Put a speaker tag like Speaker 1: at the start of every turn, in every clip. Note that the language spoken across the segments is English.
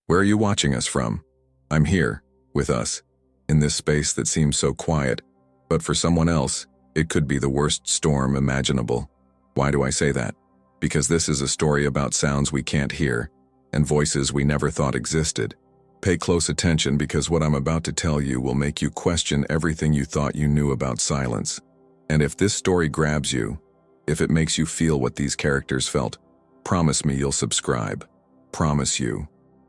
Speaker 1: Where are you watching us from? I'm here, with us, in this space that seems so quiet, but for someone else, it could be the worst storm imaginable. Why do I say that? Because this is a story about sounds we can't hear, and voices we never thought existed. Pay close attention because what I'm about to tell you will make you question everything you thought you knew about silence. And if this story grabs you, if it makes you feel what these characters felt, promise me you'll subscribe. Promise you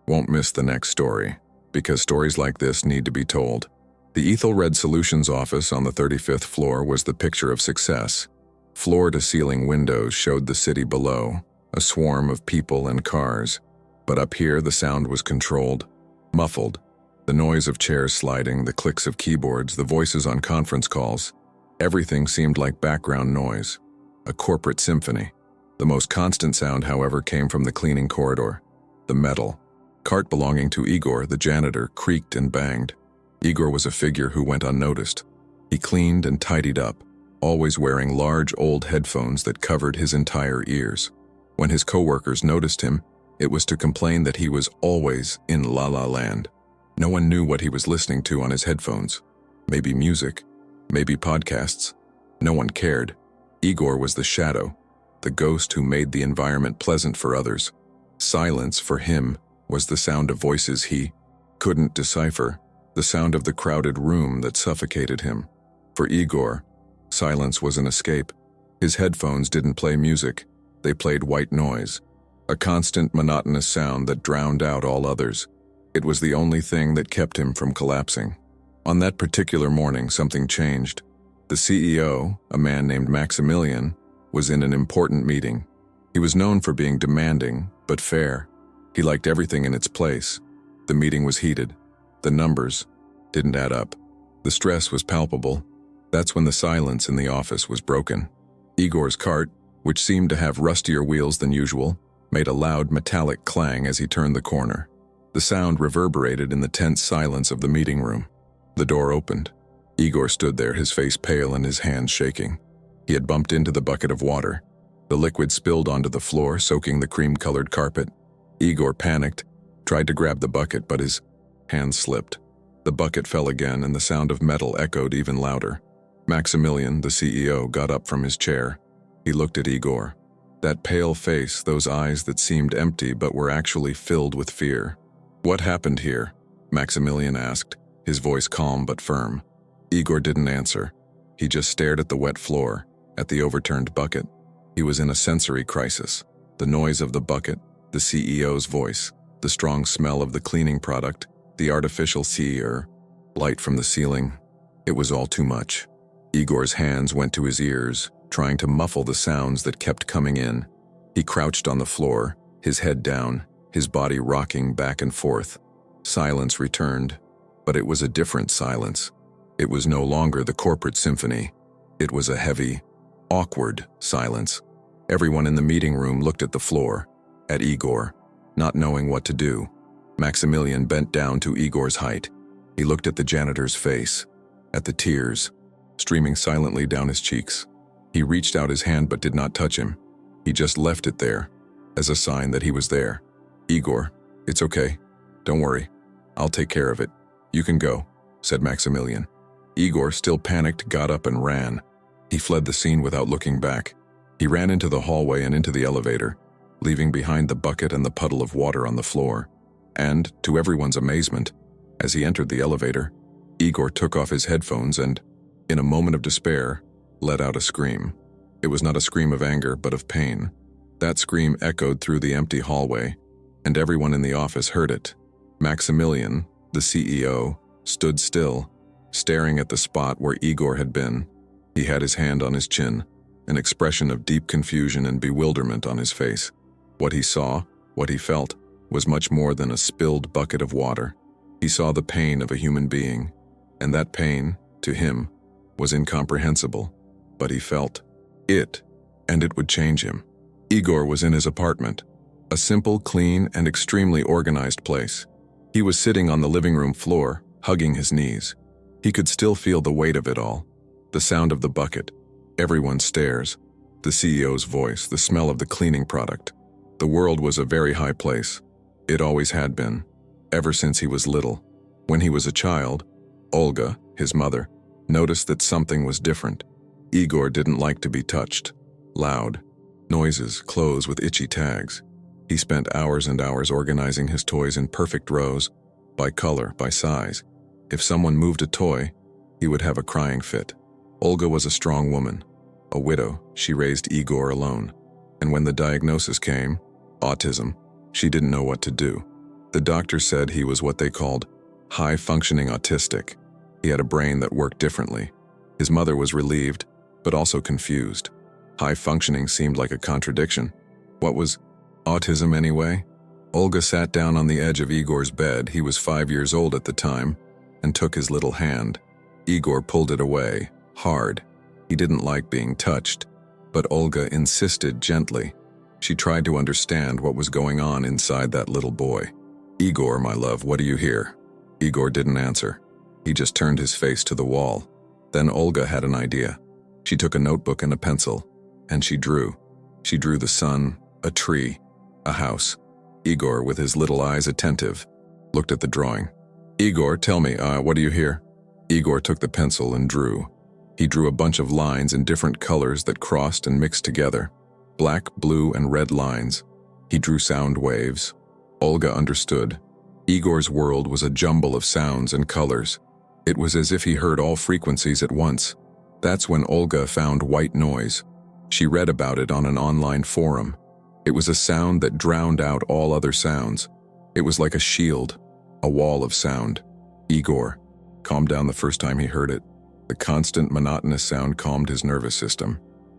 Speaker 1: won't miss the next story, because stories like this need to be told. The Ethelred Solutions office on the 35th floor was the picture of success. Floor-to-ceiling windows showed the city below, a swarm of people and cars. But up here the sound was controlled, muffled. The noise of chairs sliding, the clicks of keyboards, the voices on conference calls. Everything seemed like background noise, a corporate symphony. The most constant sound, however, came from the cleaning corridor. The metal cart belonging to Igor, the janitor, creaked and banged. Igor was a figure who went unnoticed. He cleaned and tidied up, always wearing large old headphones that covered his entire ears. When his coworkers noticed him, it was to complain that he was always in La La Land. No one knew what he was listening to on his headphones. Maybe music, maybe podcasts. No one cared. Igor was the shadow, the ghost who made the environment pleasant for others. Silence, for him, was the sound of voices he couldn't decipher, the sound of the crowded room that suffocated him. For Igor, silence was an escape. His headphones didn't play music, they played white noise, a constant monotonous sound that drowned out all others. It was the only thing that kept him from collapsing. On that particular morning, something changed. The CEO, a man named Maximilian, was in an important meeting. He was known for being demanding, but fair. He liked everything in its place. The meeting was heated. The numbers didn't add up. The stress was palpable. That's when the silence in the office was broken. Igor's cart, which seemed to have rustier wheels than usual, made a loud metallic clang as he turned the corner. The sound reverberated in the tense silence of the meeting room. The door opened. Igor stood there, his face pale and his hands shaking. He had bumped into the bucket of water. The liquid spilled onto the floor, soaking the cream-colored carpet. Igor panicked, tried to grab the bucket, but his hands slipped. The bucket fell again, and the sound of metal echoed even louder. Maximilian, the CEO, got up from his chair. He looked at Igor. That pale face, those eyes that seemed empty but were actually filled with fear. "What happened here?" Maximilian asked, his voice calm but firm. Igor didn't answer. He just stared at the wet floor, at the overturned bucket. He was in a sensory crisis. The noise of the bucket, the CEO's voice, the strong smell of the cleaning product, the artificial sea-air, light from the ceiling. It was all too much. Igor's hands went to his ears, trying to muffle the sounds that kept coming in. He crouched on the floor, his head down, his body rocking back and forth. Silence returned, but it was a different silence. It was no longer the corporate symphony. It was a heavy, awkward silence. Everyone in the meeting room looked at the floor, at Igor, not knowing what to do. Maximilian bent down to Igor's height. He looked at the janitor's face, at the tears, streaming silently down his cheeks. He reached out his hand but did not touch him. He just left it there, as a sign that he was there. "Igor, it's okay. Don't worry. I'll take care of it. You can go," said Maximilian. Igor, still panicked, got up and ran. He fled the scene without looking back. He ran into the hallway and into the elevator, leaving behind the bucket and the puddle of water on the floor. And, to everyone's amazement, as he entered the elevator, Igor took off his headphones and, in a moment of despair, let out a scream. It was not a scream of anger, but of pain. That scream echoed through the empty hallway, and everyone in the office heard it. Maximilian, the CEO, stood still, staring at the spot where Igor had been. He had his hand on his chin, an expression of deep confusion and bewilderment on his face. What he saw, what he felt, was much more than a spilled bucket of water. He saw the pain of a human being, and that pain, to him, was incomprehensible. But he felt it, and it would change him. Igor was in his apartment, a simple, clean, and extremely organized place. He was sitting on the living room floor, hugging his knees. He could still feel the weight of it all, the sound of the bucket, everyone's stares, the CEO's voice, the smell of the cleaning product. The world was a very high place. It always had been. ever since he was little. When he was a child, Olga, his mother, noticed that something was different. Igor didn't like to be touched. Loud noises, clothes with itchy tags. He spent hours and hours organizing his toys in perfect rows, by color, by size. If someone moved a toy, he would have a crying fit. Olga was a strong woman. A widow, she raised Igor alone. And when the diagnosis came, autism, she didn't know what to do. The doctor said he was what they called high-functioning autistic. He had a brain that worked differently. His mother was relieved, but also confused. High-functioning seemed like a contradiction. What was autism anyway? Olga sat down on the edge of Igor's bed. He was 5 years old at the time, and took his little hand. Igor pulled it away, hard. He didn't like being touched, but Olga insisted gently. She tried to understand what was going on inside that little boy. "Igor, my love, what do you hear?" Igor didn't answer. He just turned his face to the wall. Then Olga had an idea. She took a notebook and a pencil, and she drew. She drew the sun, a tree, a house. Igor, with his little eyes attentive, looked at the drawing. "Igor, tell me, what do you hear?" Igor took the pencil and drew. He drew a bunch of lines in different colors that crossed and mixed together. Black, blue, and red lines. He drew sound waves. Olga understood. Igor's world was a jumble of sounds and colors. It was as if he heard all frequencies at once. That's when Olga found white noise. She read about it on an online forum. It was a sound that drowned out all other sounds. It was like a shield, a wall of sound. Igor calmed down the first time he heard it. The constant, monotonous sound calmed his nervous system.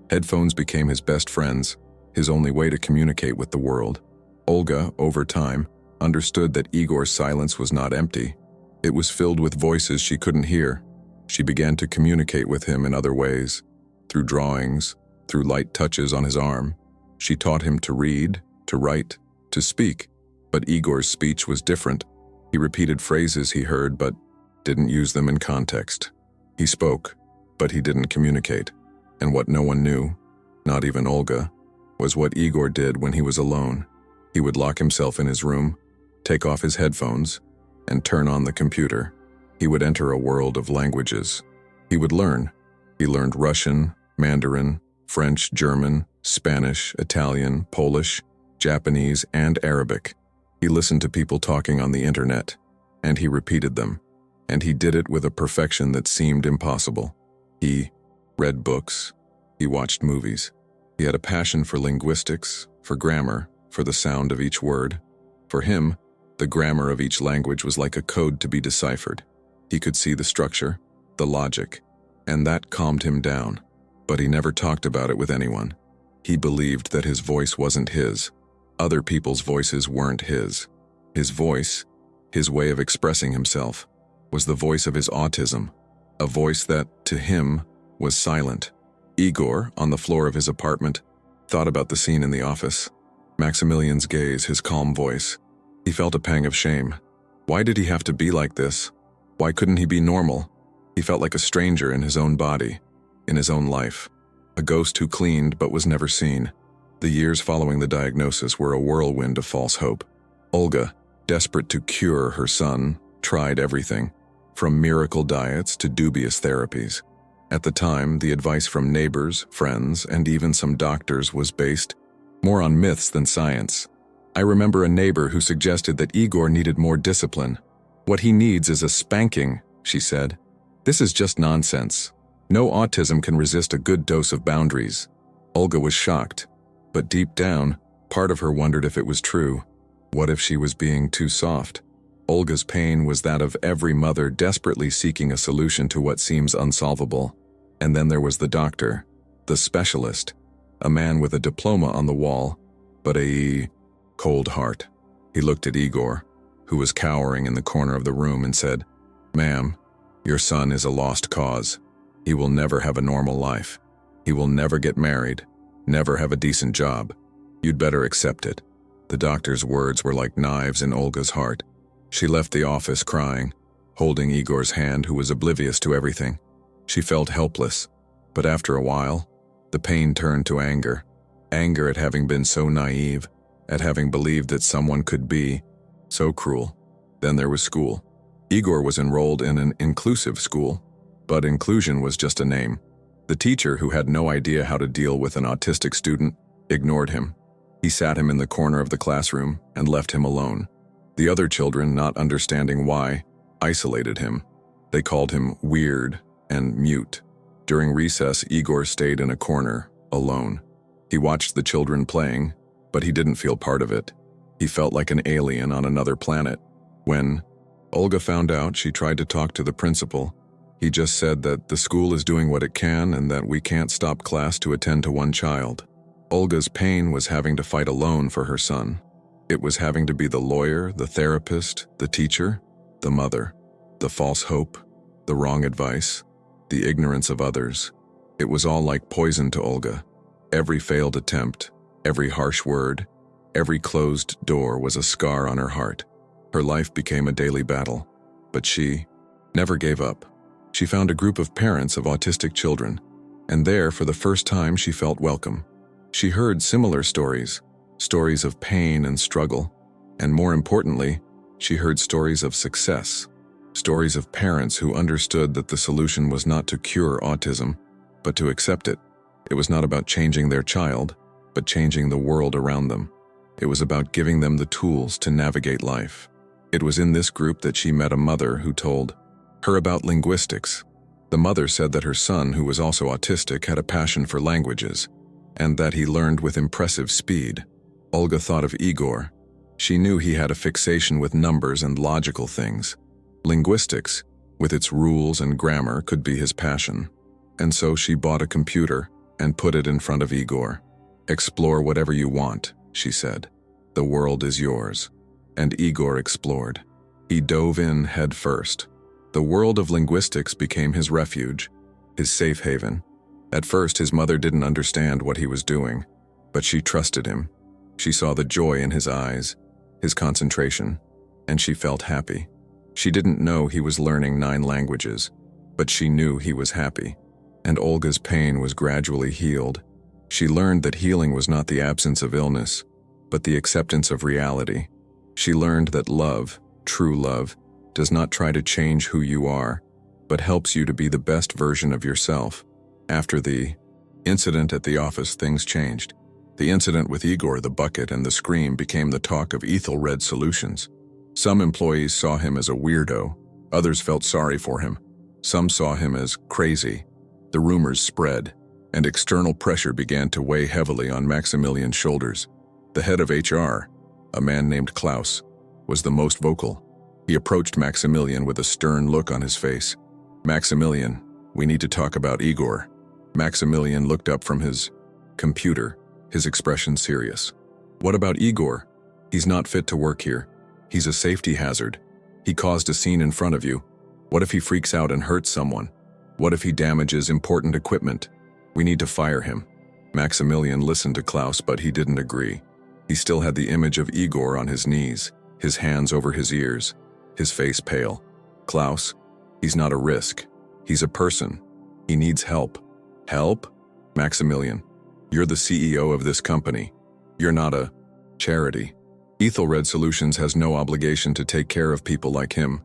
Speaker 1: Headphones became his best friends, his only way to communicate with the world. Olga, over time, understood that Igor's silence was not empty. It was filled with voices she couldn't hear. She began to communicate with him in other ways, through drawings, through light touches on his arm. She taught him to read, to write, to speak. But Igor's speech was different. He repeated phrases he heard but didn't use them in context. He spoke, but he didn't communicate. And what no one knew, not even Olga, was what Igor did when he was alone. He would lock himself in his room, take off his headphones, and turn on the computer. He would enter a world of languages. He would learn. He learned Russian, Mandarin, French, German, Spanish, Italian, Polish, Japanese, and Arabic. He listened to people talking on the internet, and he repeated them. And he did it with a perfection that seemed impossible. He read books. He watched movies. He had a passion for linguistics, for grammar, for the sound of each word. For him, the grammar of each language was like a code to be deciphered. He could see the structure, the logic, and that calmed him down. But he never talked about it with anyone. He believed that his voice wasn't his. Other people's voices weren't his. His voice, his way of expressing himself, was the voice of his autism, a voice that, to him, was silent. Igor, on the floor of his apartment, thought about the scene in the office. Maximilian's gaze, his calm voice. He felt a pang of shame. Why did he have to be like this? Why couldn't he be normal? He felt like a stranger in his own body, in his own life. A ghost who cleaned but was never seen. The years following the diagnosis were a whirlwind of false hope. Olga, desperate to cure her son, tried everything, from miracle diets to dubious therapies. At the time, the advice from neighbors, friends, and even some doctors was based more on myths than science. I remember a neighbor who suggested that Igor needed more discipline. "What he needs is a spanking," she said. "This is just nonsense. No autism can resist a good dose of boundaries." Olga was shocked, but deep down, part of her wondered if it was true. What if she was being too soft? Olga's pain was that of every mother desperately seeking a solution to what seems unsolvable. And then there was the doctor, the specialist, a man with a diploma on the wall, but a cold heart. He looked at Igor, who was cowering in the corner of the room, and said, "Ma'am, your son is a lost cause. He will never have a normal life. He will never get married, never have a decent job. You'd better accept it." The doctor's words were like knives in Olga's heart. She left the office crying, holding Igor's hand, who was oblivious to everything. She felt helpless, but after a while, the pain turned to anger. Anger at having been so naive, at having believed that someone could be so cruel. Then there was school. Igor was enrolled in an inclusive school, but inclusion was just a name. The teacher, who had no idea how to deal with an autistic student, ignored him. He sat him in the corner of the classroom and left him alone. The other children, not understanding why, isolated him. They called him weird and mute. During recess, Igor stayed in a corner, alone. He watched the children playing, but he didn't feel part of it. He felt like an alien on another planet. When Olga found out, she tried to talk to the principal. He just said that the school is doing what it can and that we can't stop class to attend to one child. Olga's pain was having to fight alone for her son. It was having to be the lawyer, the therapist, the teacher, the mother, the false hope, the wrong advice, the ignorance of others. It was all like poison to Olga. Every failed attempt, every harsh word, every closed door was a scar on her heart. Her life became a daily battle, but she never gave up. She found a group of parents of autistic children, and there, for the first time, she felt welcome. She heard similar stories of pain and struggle, and more importantly, she heard stories of success, stories of parents who understood that the solution was not to cure autism, but to accept it. It was not about changing their child, but changing the world around them. It was about giving them the tools to navigate life. It was in this group that she met a mother who told her about linguistics. The mother said that her son, who was also autistic, had a passion for languages, and that he learned with impressive speed. Olga thought of Igor. She knew he had a fixation with numbers and logical things. Linguistics, with its rules and grammar, could be his passion. And so she bought a computer and put it in front of Igor. "Explore whatever you want," she said. "The world is yours." And Igor explored. He dove in head first. The world of linguistics became his refuge, his safe haven. At first, his mother didn't understand what he was doing, but she trusted him. She saw the joy in his eyes, his concentration, and she felt happy. She didn't know he was learning 9 languages, but she knew he was happy. And Olga's pain was gradually healed. She learned that healing was not the absence of illness, but the acceptance of reality. She learned that love, true love, does not try to change who you are, but helps you to be the best version of yourself. After the incident at the office, things changed. The incident with Igor, the bucket, and the scream became the talk of Ethelred Solutions. Some employees saw him as a weirdo. Others felt sorry for him. Some saw him as crazy. The rumors spread, and external pressure began to weigh heavily on Maximilian's shoulders. The head of HR, a man named Klaus, was the most vocal. He approached Maximilian with a stern look on his face. "Maximilian, we need to talk about Igor." Maximilian looked up from his computer, his expression serious. "What about Igor? He's not fit to work here. He's a safety hazard. He caused a scene in front of you. What if he freaks out and hurts someone? What if he damages important equipment? We need to fire him." Maximilian listened to Klaus, but he didn't agree. He still had the image of Igor on his knees, his hands over his ears, his face pale. "Klaus, he's not a risk. He's a person. He needs help." "Help?" "Maximilian, you're the CEO of this company. You're not a charity. Ethelred Solutions has no obligation to take care of people like him.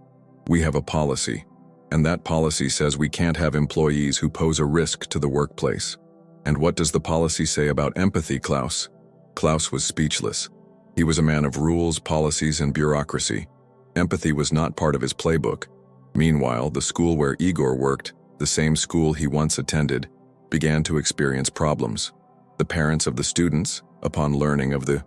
Speaker 1: We have a policy, and that policy says we can't have employees who pose a risk to the workplace." "And what does the policy say about empathy, Klaus?" Klaus was speechless. He was a man of rules, policies, and bureaucracy. Empathy was not part of his playbook. Meanwhile, the school where Igor worked, the same school he once attended, began to experience problems. The parents of the students, upon learning of the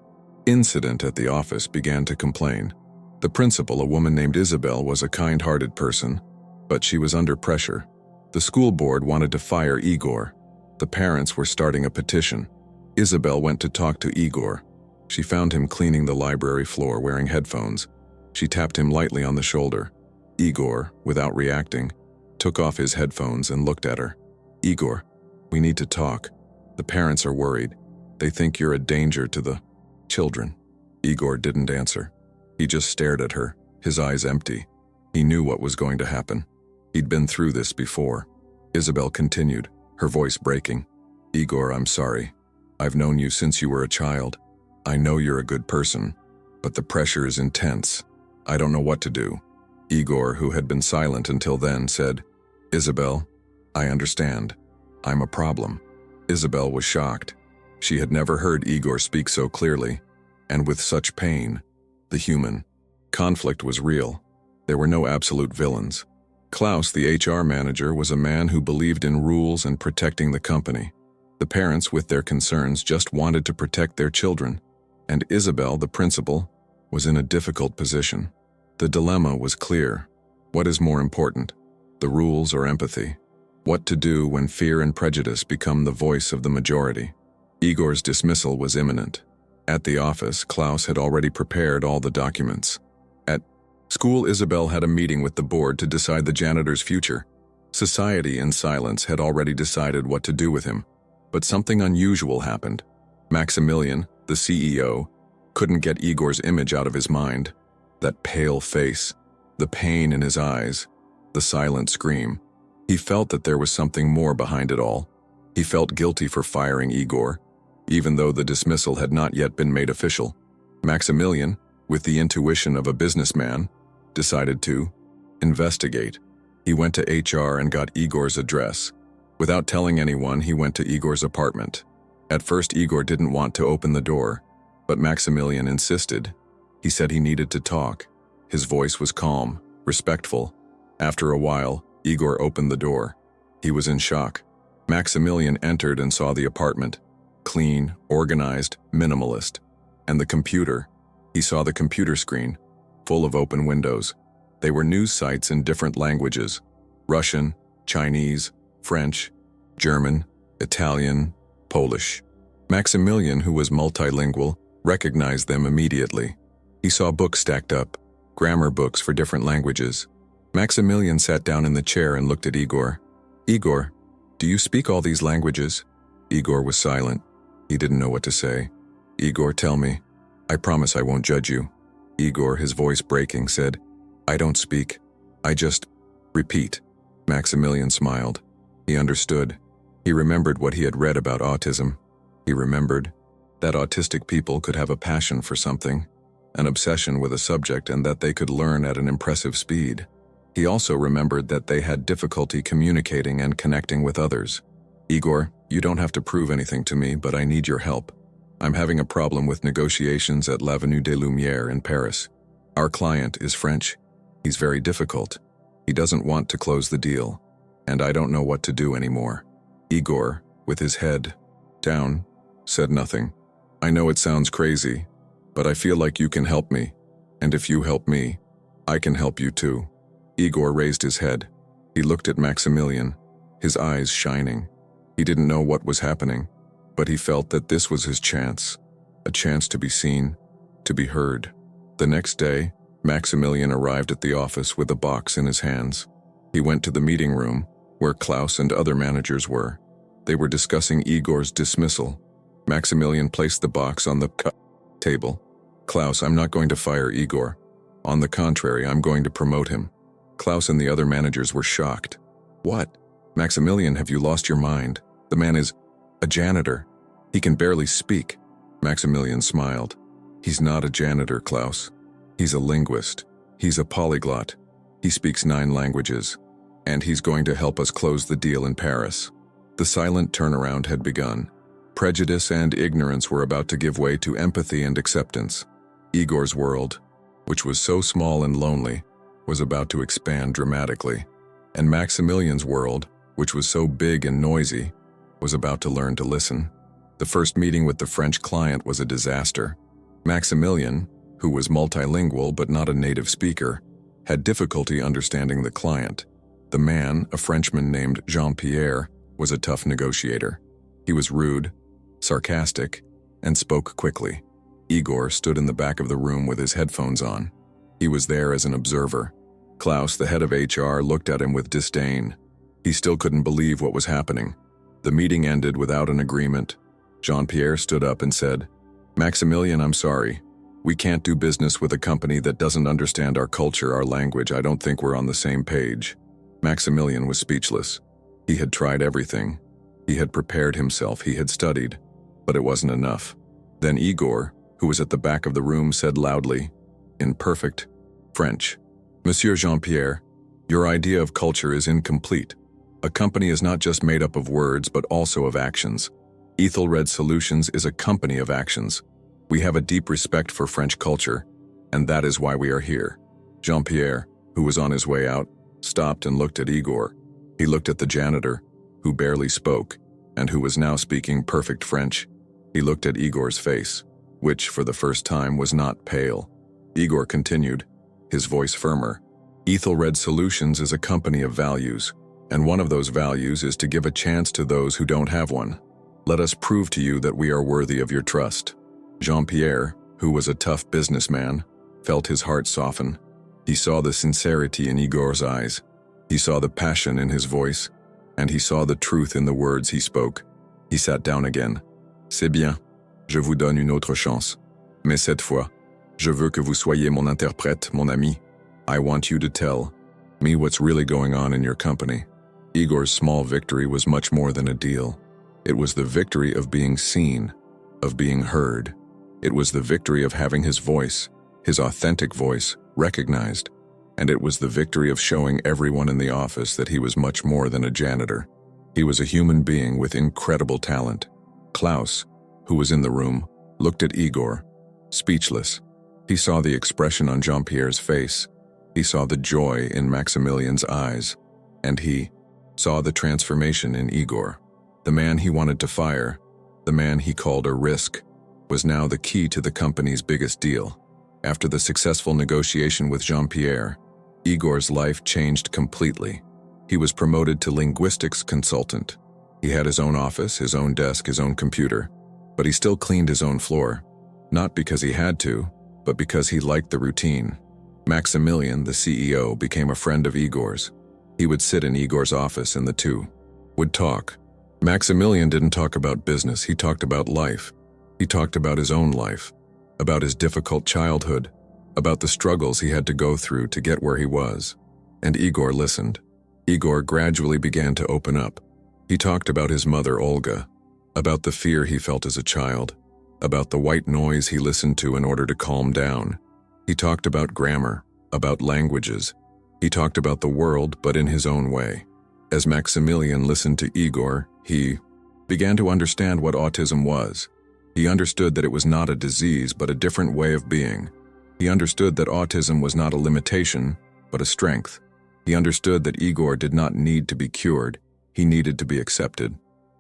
Speaker 1: incident at the office, began to complain. The principal, a woman named Isabel, was a kind-hearted person, but she was under pressure. The school board wanted to fire Igor. The parents were starting a petition. Isabel went to talk to Igor. She found him cleaning the library floor wearing headphones. She tapped him lightly on the shoulder. Igor, without reacting, took off his headphones and looked at her. "Igor, we need to talk. The parents are worried. They think you're a danger to the children." Igor didn't answer. He just stared at her, his eyes empty. He knew what was going to happen. He'd been through this before. Isabel continued, her voice breaking. "Igor, I'm sorry. I've known you since you were a child. I know you're a good person, but the pressure is intense. I don't know what to do. Igor, who had been silent until then, said, Isabel, I understand. I'm a problem. Isabel was shocked. She had never heard Igor speak so clearly, and with such pain. The human conflict was real. There were no absolute villains. Klaus, the HR manager, was a man who believed in rules and protecting the company. The parents, with their concerns, just wanted to protect their children, and Isabel, the principal, was in a difficult position. The dilemma was clear. What is more important, the rules or empathy? What to do when fear and prejudice become the voice of the majority? Igor's dismissal was imminent. At the office, Klaus had already prepared all the documents. At school, Isabel had a meeting with the board to decide the janitor's future. Society, in silence, had already decided what to do with him. But something unusual happened. Maximilian, the CEO, couldn't get Igor's image out of his mind. That pale face, the pain in his eyes, the silent scream. He felt that there was something more behind it all. He felt guilty for firing Igor, even though the dismissal had not yet been made official. Maximilian, with the intuition of a businessman, decided to investigate. He went to HR and got Igor's address. Without telling anyone, he went to Igor's apartment. At first, Igor didn't want to open the door, but Maximilian insisted. He said he needed to talk. His voice was calm, respectful. After a while, Igor opened the door. He was in shock. Maximilian entered and saw the apartment. Clean, organized, minimalist. And the computer. He saw the computer screen, full of open windows. They were news sites in different languages: Russian, Chinese, French, German, Italian, Polish. Maximilian, who was multilingual, recognized them immediately. He saw books stacked up, grammar books for different languages. Maximilian sat down in the chair and looked at Igor. Igor, do you speak all these languages? Igor was silent. He didn't know what to say. Igor, tell me. I promise I won't judge you. Igor, his voice breaking, said, I don't speak. I just repeat. Maximilian smiled. He understood. He remembered what he had read about autism. He remembered that autistic people could have a passion for something, an obsession with a subject, and that they could learn at an impressive speed. He also remembered that they had difficulty communicating and connecting with others. Igor, you don't have to prove anything to me, but I need your help. I'm having a problem with negotiations at l'Avenue des Lumières in Paris. Our client is French. He's very difficult. He doesn't want to close the deal, and I don't know what to do anymore. Igor, with his head down, said nothing. I know it sounds crazy, but I feel like you can help me, and if you help me, I can help you too. Igor raised his head. He looked at Maximilian, his eyes shining. He didn't know what was happening, but he felt that this was his chance, a chance to be seen, to be heard. The next day, Maximilian arrived at the office with a box in his hands. He went to the meeting room, where Klaus and other managers were. They were discussing Igor's dismissal. Maximilian placed the box on the table. Klaus, I'm not going to fire Igor. On the contrary, I'm going to promote him. Klaus and the other managers were shocked. What? Maximilian, have you lost your mind? The man is a janitor. He can barely speak. Maximilian smiled. He's not a janitor, Klaus. He's a linguist. He's a polyglot. He speaks 9 languages. And he's going to help us close the deal in Paris. The silent turnaround had begun. Prejudice and ignorance were about to give way to empathy and acceptance. Igor's world, which was so small and lonely, was about to expand dramatically. And Maximilian's world, which was so big and noisy, was about to learn to listen. The first meeting with the French client was a disaster. Maximilian, who was multilingual but not a native speaker, had difficulty understanding the client. The man, a Frenchman named Jean-Pierre, was a tough negotiator. He was rude, sarcastic, and spoke quickly. Igor stood in the back of the room with his headphones on. He was there as an observer. Klaus, the head of HR, looked at him with disdain. He still couldn't believe what was happening. The meeting ended without an agreement. Jean-Pierre stood up and said, Maximilian, I'm sorry. We can't do business with a company that doesn't understand our culture, our language. I don't think we're on the same page. Maximilian was speechless. He had tried everything. He had prepared himself, he had studied, but it wasn't enough. Then Igor, who was at the back of the room, said loudly, in perfect French. Monsieur Jean-Pierre, your idea of culture is incomplete. A company is not just made up of words but also of actions. Ethelred Solutions is a company of actions. We have a deep respect for French culture, and that is why we are here. Jean-Pierre, who was on his way out, stopped and looked at Igor. He looked at the janitor, who barely spoke, and who was now speaking perfect French. He looked at Igor's face, which, for the first time, was not pale. Igor continued, his voice firmer. Ethelred Solutions is a company of values, and one of those values is to give a chance to those who don't have one. Let us prove to you that we are worthy of your trust. Jean-Pierre, who was a tough businessman, felt his heart soften. He saw the sincerity in Igor's eyes. He saw the passion in his voice, and he saw the truth in the words he spoke. He sat down again. C'est bien. Je vous donne une autre chance. Mais cette fois, je veux que vous soyez mon interprète, mon ami. I want you to tell me what's really going on in your company. Igor's small victory was much more than a deal. It was the victory of being seen, of being heard. It was the victory of having his voice, his authentic voice, recognized. And it was the victory of showing everyone in the office that he was much more than a janitor. He was a human being with incredible talent. Klaus, who was in the room, looked at Igor, speechless. He saw the expression on Jean-Pierre's face. He saw the joy in Maximilian's eyes. And he saw the transformation in Igor. The man he wanted to fire, the man he called a risk, was now the key to the company's biggest deal. After the successful negotiation with Jean-Pierre, Igor's life changed completely. He was promoted to linguistics consultant. He had his own office, his own desk, his own computer, but he still cleaned his own floor, not because he had to, but because he liked the routine. Maximilian, the CEO, became a friend of Igor's. He would sit in Igor's office and the two would talk. Maximilian didn't talk about business, he talked about life. He talked about his own life, about his difficult childhood, about the struggles he had to go through to get where he was. And Igor listened. Igor gradually began to open up. He talked about his mother, Olga, about the fear he felt as a child, about the white noise he listened to in order to calm down. He talked about grammar, about languages. He talked about the world, but in his own way. As Maximilian listened to Igor, he began to understand what autism was. He understood that it was not a disease, but a different way of being. He understood that autism was not a limitation, but a strength. He understood that Igor did not need to be cured, he needed to be accepted.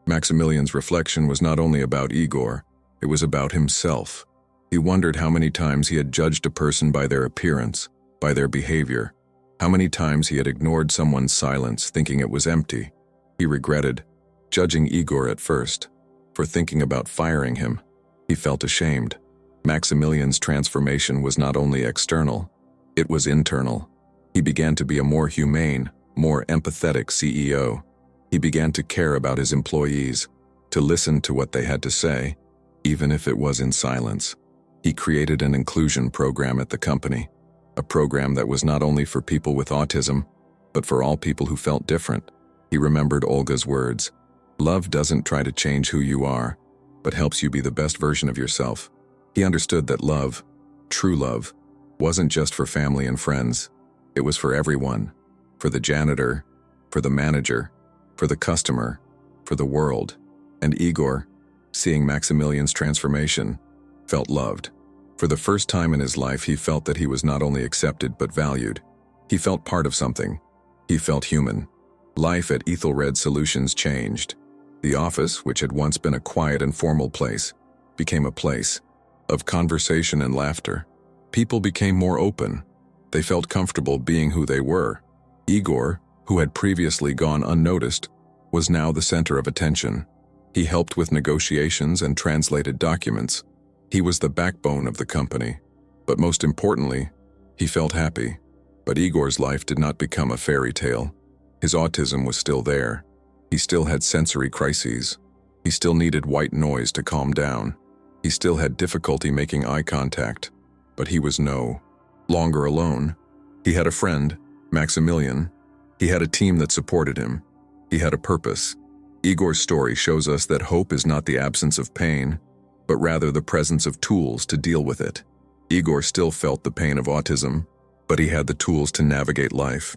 Speaker 1: Maximilian's reflection was not only about Igor, it was about himself. He wondered how many times he had judged a person by their appearance, by their behavior, how many times he had ignored someone's silence thinking it was empty. He regretted judging Igor at first, for thinking about firing him. He felt ashamed. Maximilian's transformation was not only external, it was internal. He began to be a more humane, more empathetic CEO. He began to care about his employees, to listen to what they had to say, even if it was in silence. He created an inclusion program at the company, a program that was not only for people with autism, but for all people who felt different. He remembered Olga's words, "Love doesn't try to change who you are, but helps you be the best version of yourself." He understood that love, true love, wasn't just for family and friends. It was for everyone, for the janitor, for the manager, for the customer, for the world. And Igor, seeing Maximilian's transformation, felt loved. For the first time in his life, he felt that he was not only accepted but valued. He felt part of something. He felt human. Life at Ethelred Solutions changed. The office, which had once been a quiet and formal place, became a place of conversation and laughter. People became more open. They felt comfortable being who they were. Igor, who had previously gone unnoticed, was now the center of attention. He helped with negotiations and translated documents. He was the backbone of the company. But most importantly, he felt happy. But Igor's life did not become a fairy tale. His autism was still there. He still had sensory crises. He still needed white noise to calm down. He still had difficulty making eye contact. But he was no longer alone. He had a friend, Maximilian. He had a team that supported him. He had a purpose. Igor's story shows us that hope is not the absence of pain, but rather the presence of tools to deal with it. Igor still felt the pain of autism, But he had the tools to navigate life.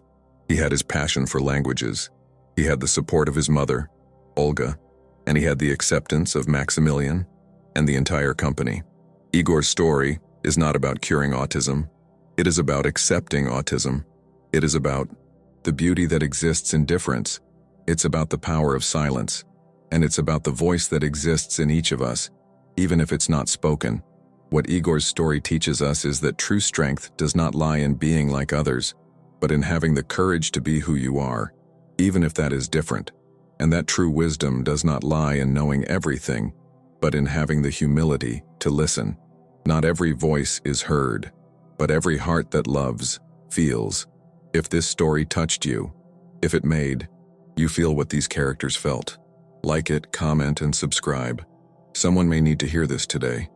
Speaker 1: He had his passion for languages. He had the support of his mother, Olga, and he had the acceptance of Maximilian and the entire company. Igor's story is not about curing autism. It is about accepting autism. It is about the beauty that exists in difference. It's about the power of silence. And it's about the voice that exists in each of us, even if it's not spoken. What Igor's story teaches us is that true strength does not lie in being like others, but in having the courage to be who you are, even if that is different. And that true wisdom does not lie in knowing everything, but in having the humility to listen. Not every voice is heard, but every heart that loves, feels. If this story touched you, if it made you feel what these characters felt, like it, comment, and subscribe. Someone may need to hear this today.